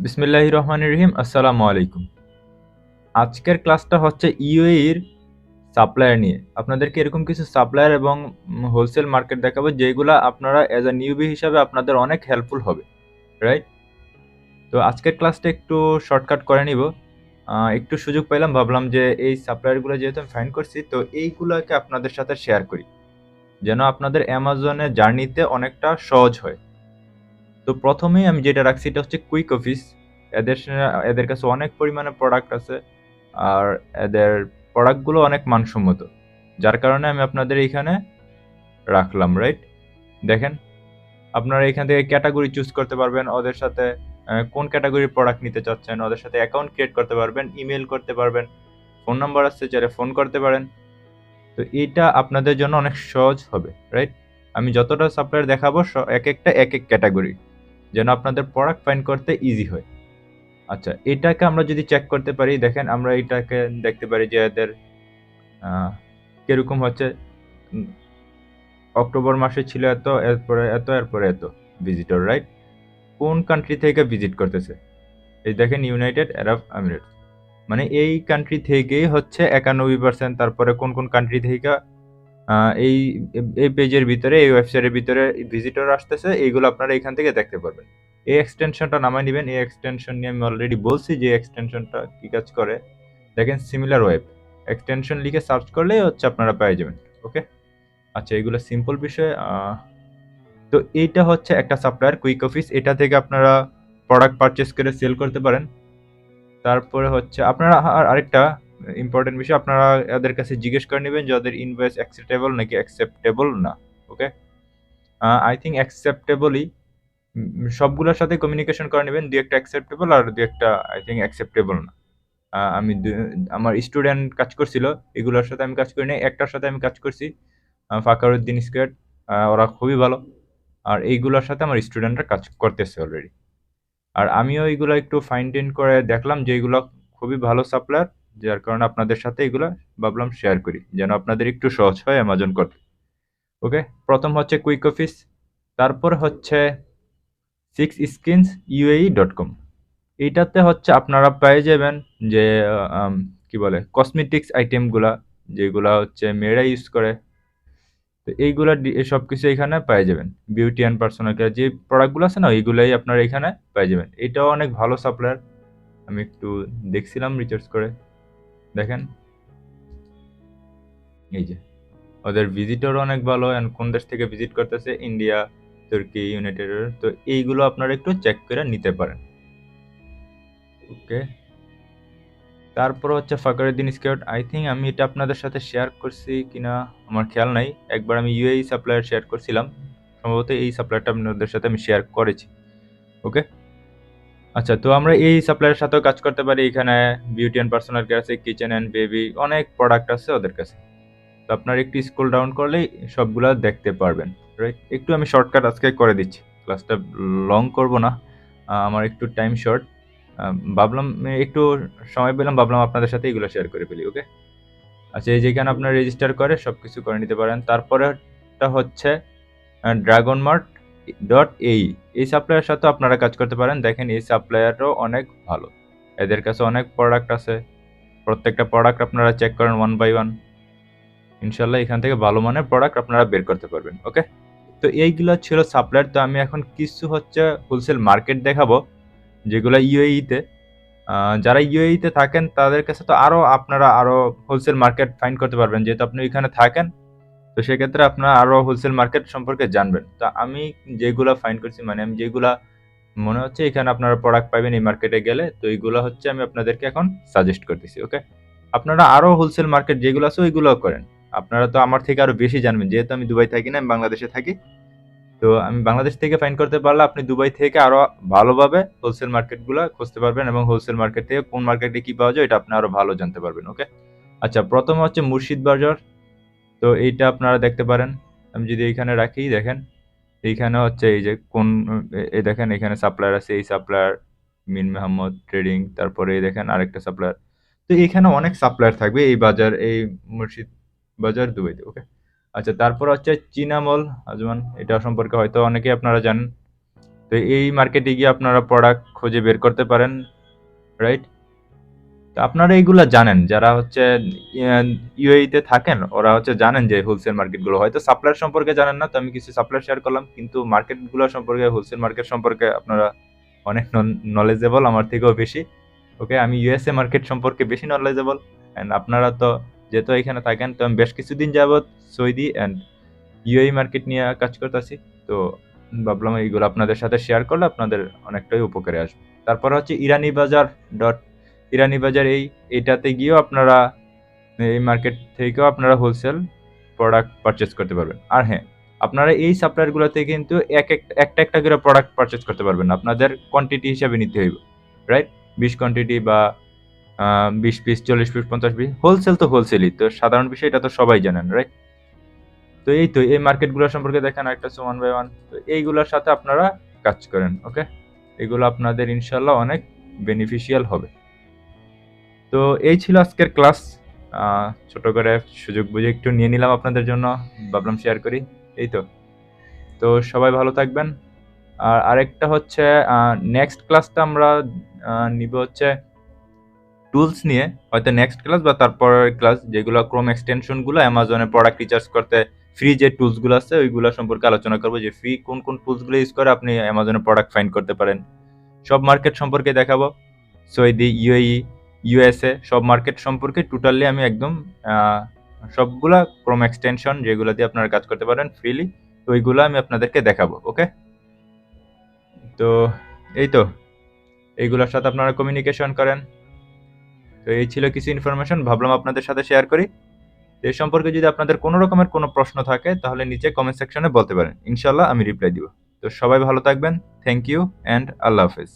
বিসমিল্লাহির রহমানির রহিম। আসসালামু আলাইকুম। আজকের ক্লাসটা হচ্ছে ইউএইর সাপ্লায়ার নিয়ে। আপনাদেরকে এরকম কিছু সাপ্লায়ার এবং হোলসেল মার্কেট দেখাবো যেগুলা আপনারা অ্যাজ আ নিউবি হিসাবে আপনাদের অনেক হেল্পফুল হবে, রাইট? তো আজকের ক্লাসটা একটু শর্টকাট করে নিব। একটু সুযোগ পেলাম, ভাবলাম যে এই সাপ্লায়ারগুলো যেহেতু আমি ফাইন্ড করছি, তো এইগুলোকে আপনাদের সাথে শেয়ার করি যেন আপনাদের অ্যামাজনে জার্নিতে অনেকটা সহজ হয়। তো প্রথমেই আমি যেটা রাখছি এটা হচ্ছে কুইক অফিস। এদের কাছে অনেক পরিমাণে প্রোডাক্ট আছে, আর এদের প্রোডাক্টগুলো অনেক মানসম্মত, যার কারণে আমি আপনাদের এইখানে রাখলাম, রাইট? দেখেন, আপনারা এখান থেকে ক্যাটাগরি চুজ করতে পারবেন, ওদের সাথে কোন ক্যাটাগরির প্রোডাক্ট নিতে চাচ্ছেন, ওদের সাথে অ্যাকাউন্ট ক্রিয়েট করতে পারবেন, ইমেল করতে পারবেন, ফোন নাম্বার আছে, চাইলে ফোন করতে পারেন। তো এইটা আপনাদের জন্য অনেক সহজ হবে, রাইট? আমি যতটা সাপ্লায়ার দেখাবো এক একটা এক এক ক্যাটাগরি, যেন আপনাদের প্রোডাক্ট ফাইন্ড করতে ইজি হয়। আচ্ছা, এটাকে আমরা যদি চেক করতে পারি, দেখেন আমরা এটাকে দেখতে পারি যে এদের কিরকম হচ্ছে। অক্টোবর মাসে ছিল এত, এরপরে এত ভিজিটর, রাইট? কোন কান্ট্রি থেকে ভিজিট করতেছে? এই দেখেন, ইউনাইটেড আরব আমিরাত, মানে এই কান্ট্রি থেকেই হচ্ছে 91%। তারপরে কোন কোন কান্ট্রি থেকে এই এই পেজের ভিতরে, এই ওয়েবসাইটের ভিতরে ভিজিটর আসতেছে, এইগুলো আপনারা এখান থেকে দেখতে পারবেন। এই এক্সটেনশনটা নামায় নেবেন। এই এক্সটেনশন নিয়ে আমি অলরেডি বলছি যে এক্সটেনশনটা কি কাজ করে। দেখেন, সিমিলার ওয়েব এক্সটেনশন লিখে সার্চ করলেই হচ্ছে আপনারা পেয়ে যাবেন। ওকে, আচ্ছা, এগুলো সিম্পল বিষয়। তো এইটা হচ্ছে একটা সাপ্লায়ার কুইক অফিস, এটা থেকে আপনারা প্রোডাক্ট পারচেস করে সেল করতে পারেন। তারপরে হচ্ছে আপনারা আরেকটা ইম্পর্টেন্ট বিষয়, আপনারা এদের কাছে জিজ্ঞেস করে নেবেন যে ওদের ইনভয়েস অ্যাকসেপ্টেবল নাকি অ্যাকসেপ্টেবল না। ওকে, আই থিঙ্ক অ্যাকসেপ্টেবলই। সবগুলোর সাথে কমিউনিকেশন করে নেবেন, দু একটা অ্যাকসেপ্টেবল আর দু একটা আই থিঙ্ক অ্যাকসেপ্টেবল না। আমি আমার স্টুডেন্ট কাজ করছিল, এগুলোর সাথে আমি কাজ করি নাই, একটার সাথে আমি কাজ করছি, ফাকারুদ্দিন স্কোয়াড। ওরা খুবই ভালো, আর এইগুলোর সাথে আমার স্টুডেন্টরা কাজ করতেছে অলরেডি। আর আমিও এইগুলো একটু ফাইন টিউন করে দেখলাম যে এগুলো খুবই ভালো সাপ্লায়ার, যার কারণে আপনাদের সাথে এগুলো ভাবলাম শেয়ার করি যেন আপনাদের একটু সহজ হয় অ্যামাজন করতে। ওকে, প্রথম হচ্ছে কুইক অফিস, তারপর হচ্ছে 6skins.uae.com। এইটাতে হচ্ছে আপনারা পেয়ে যাবেন যে কি বলে কসমেটিক্স আইটেমগুলা, যেগুলা হচ্ছে মেয়েরা ইউজ করে। তো এইগুলা সব কিছু এখানে পেয়ে যাবেন। বিউটি অ্যান্ড পার্সোনাল কেয়ার যে প্রোডাক্টগুলো আছে না, ওইগুলাই আপনারা এখানে পেয়ে যাবেন। এটাও অনেক ভালো সাপ্লায়ার, আমি একটু দেখছিলাম রিসার্চ করে। দেখেন, এই যে ওদের ভিজিটর অনেক ভালো, অ্যান্ড কোন দেশ থেকে ভিজিট করতেছে, ইন্ডিয়া, তুর্কি, ইউনাইটেড। তো এইগুলো আপনারা একটু চেক করে নিতে পারেন। ওকে, তারপর হচ্ছে ফখরুদ্দিন স্কোয়াড। আই থিঙ্ক আমি এটা আপনাদের সাথে শেয়ার করছি কিনা আমার খেয়াল নাই। একবার আমি ইউএই সাপ্লায়ার শেয়ার করছিলাম, সম্ভবত এই সাপ্লায়ারটা আপনাদের সাথে আমি শেয়ার করেছি। ওকে, আচ্ছা, তো আমরা এই সাপ্লায়ারের সাথেও কাজ করতে পারি। এখানে বিউটি অ্যান্ড পার্সোনাল কেয়ার আছে, কিচেন অ্যান্ড বেবি, অনেক প্রোডাক্ট আছে ওদের কাছে। তো আপনার একটু স্ক্রল ডাউন করলেই সবগুলা দেখতে পারবেন, রাইট? একটু আমি শর্টকাট আজকে করে দিচ্ছি, ক্লাসটা লং করব না, আমার একটু টাইম শর্ট। ভাবলাম একটু সময় পেলাম, ভাবলাম আপনাদের সাথে এগুলো শেয়ার করে ফেলি। ওকে, আচ্ছা, এই যেখানে আপনার রেজিস্টার করে সব কিছু করে নিতে পারেন। তারপরেটা হচ্ছে dragonmart.ai। এই সাপ্লায়ারের সাথে আপনারা কাজ করতে পারেন। দেখেন, এই সাপ্লায়ারও অনেক ভালো, এদের কাছে অনেক প্রোডাক্ট আছে। প্রত্যেকটা প্রোডাক্ট আপনারা চেক করেন ওয়ান বাই ওয়ান, ইনশাল্লাহ এখান থেকে ভালো মানের প্রোডাক্ট আপনারা বের করতে পারবেন। ওকে, তো এইগুলো ছিল সাপ্লায়ার। তো আমি এখন কিছু হচ্ছে হোলসেল মার্কেট দেখাবো, যেগুলো ইউএইতে। যারা ইউএইতে থাকেন তাদের কাছে তো আপনারা আরও হোলসেল মার্কেট ফাইন্ড করতে পারবেন, যেহেতু আপনি ওইখানে থাকেন। তো সেক্ষেত্রে আপনারা আরও হোলসেল মার্কেট সম্পর্কে জানবেন। তা আমি যেগুলো ফাইন্ড করছি, মানে আমি যেগুলা মনে হচ্ছে এখানে আপনারা প্রোডাক্ট পাবেন এই মার্কেটে গেলে, তো এইগুলো হচ্ছে আমি আপনাদেরকে এখন সাজেস্ট করতেছি। ওকে, আপনারা আরও হোলসেল মার্কেট যেগুলো আছে ওইগুলোও করেন। আপনারা তো আমার থেকে আরও বেশি জানবেন, যেহেতু আমি দুবাই থাকি না, আমি বাংলাদেশে থাকি। তো আমি বাংলাদেশ থেকে ফাইন্ড করতে পারলে আপনি দুবাই থেকে আরও ভালোভাবে হোলসেল মার্কেটগুলো খুঁজতে পারবেন, এবং হোলসেল মার্কেট থেকে কোন মার্কেটে কী পাওয়া যায় এটা আপনি আরও ভালো জানতে পারবেন। ওকে, আচ্ছা, প্রথমে হচ্ছে মুর্শিদ বাজার। তো এইটা আপনারা দেখতে পারেন। আমি যদি এইখানে রাখি, দেখেন এইখানে হচ্ছে এই যে এই দেখেন এখানে সাপ্লায়ার আছে, এই সাপ্লায়ার মিন মোহাম্মদ ট্রেডিং, তারপরে এই দেখেন আরেকটা সাপ্লায়ার। তো এইখানে অনেক সাপ্লায়ার থাকবে এই বাজার, এই মুর্শিদ বাজার দুবাইতে। ওকে, আচ্ছা, তারপর হচ্ছে চীনামল আজমান, এটা সম্পর্কে হয়তো অনেকেই আপনারা জানেন। তো এই মার্কেটে গিয়ে আপনারা প্রোডাক্ট খুঁজে বের করতে পারেন, রাইট? তো আপনারা এইগুলা জানেন, যারা হচ্ছে ইউএইতে থাকেন ওরা হচ্ছে জানেন যে হোলসেল মার্কেটগুলো, হয়তো সাপ্লায়ার সম্পর্কে জানেন না, তো আমি কিছু সাপ্লায়ার শেয়ার করলাম, কিন্তু মার্কেটগুলো সম্পর্কে, হোলসেল মার্কেট সম্পর্কে আপনারা অনেক নলেজেবল, আমার থেকেও বেশি। ওকে, আমি ইউএসএ মার্কেট সম্পর্কে বেশি নলেজেবল, অ্যান্ড আপনারা তো যেহেতু এখানে থাকেন, তো আমি বেশ কিছুদিন যাবৎ সৌদি অ্যান্ড ইউএই মার্কেট নিয়ে কাজ করতেছি, তো ভাবলাম এইগুলো আপনাদের সাথে শেয়ার করলে আপনাদের অনেকটাই উপকারে আসবে। তারপর হচ্ছে ইরানি বাজার, এইটাতে গিয়েও আপনারা এই মার্কেট থেকেও আপনারা হোলসেল প্রোডাক্ট পারচেস করতে পারবেন। আর হ্যাঁ, আপনারা এই সাপ্লায়ারগুলোতে কিন্তু একটা একটা করে প্রোডাক্ট পারচেস করতে পারবেন, আপনাদের কোয়ান্টিটি হিসাবে নিতে হইব, রাইট? 20 কোয়ান্টিটি বা 20 পিস, 40 পিস, 50 পিস, হোলসেল তো হোলসেলই, তো সাধারণ বিষয় এটা তো সবাই জানেন, রাইট? তো এই মার্কেটগুলো সম্পর্কে দেখেন একটা 1 by 1, তো এইগুলোর সাথে আপনারা কাজ করেন, ওকে? এগুলো আপনাদের ইনশাল্লাহ অনেক বেনিফিশিয়াল হবে। তো এই ছিল আজকের ক্লাস, ছোট করে সুযোগ বুঝে একটু নিয়ে নিলাম আপনাদের জন্য, ভাবলাম শেয়ার করি। এই তো সবাই ভালো থাকবেন। আর আরেকটা হচ্ছে নেক্সট ক্লাসটা আমরা নিব হচ্ছে টুলস নিয়ে, হয়তো নেক্সট ক্লাস বা তারপরের ক্লাস, যেগুলো ক্রোম এক্সটেনশনগুলো অ্যামাজনে প্রোডাক্ট রিচার্জ করতে ফ্রি যে টুলসগুলো আছে ওইগুলো সম্পর্কে আলোচনা করবো, যে ফ্রি কোন কোন টুলসগুলো ইউজ করে আপনি অ্যামাজনে প্রোডাক্ট ফাইন্ড করতে পারেন। সব মার্কেট সম্পর্কে দেখাবো, সৌদি, ইউএই, ইউএসএ, সব মার্কেট সম্পর্কে টোটালি আমি একদম সবগুলা ক্রোম এক্সটেনশন যেগুলো দিয়ে আপনারা কাজ করতে পারেন ফ্রিলি, তো ওইগুলো আমি আপনাদেরকে দেখাবো, ওকে? তো এইগুলোর সাথে আপনারা কমিউনিকেশন করেন। তো এই ছিল কিছু ইনফরমেশন, ভাবলাম আপনাদের সাথে শেয়ার করি। এই সম্পর্কে যদি আপনাদের কোনো রকমের কোনো প্রশ্ন থাকে তাহলে নিচে কমেন্ট সেকশনে বলতে পারেন, ইনশাল্লাহ আমি রিপ্লাই দিব। তো সবাই ভালো থাকবেন, থ্যাংক ইউ অ্যান্ড আল্লাহ হাফেজ।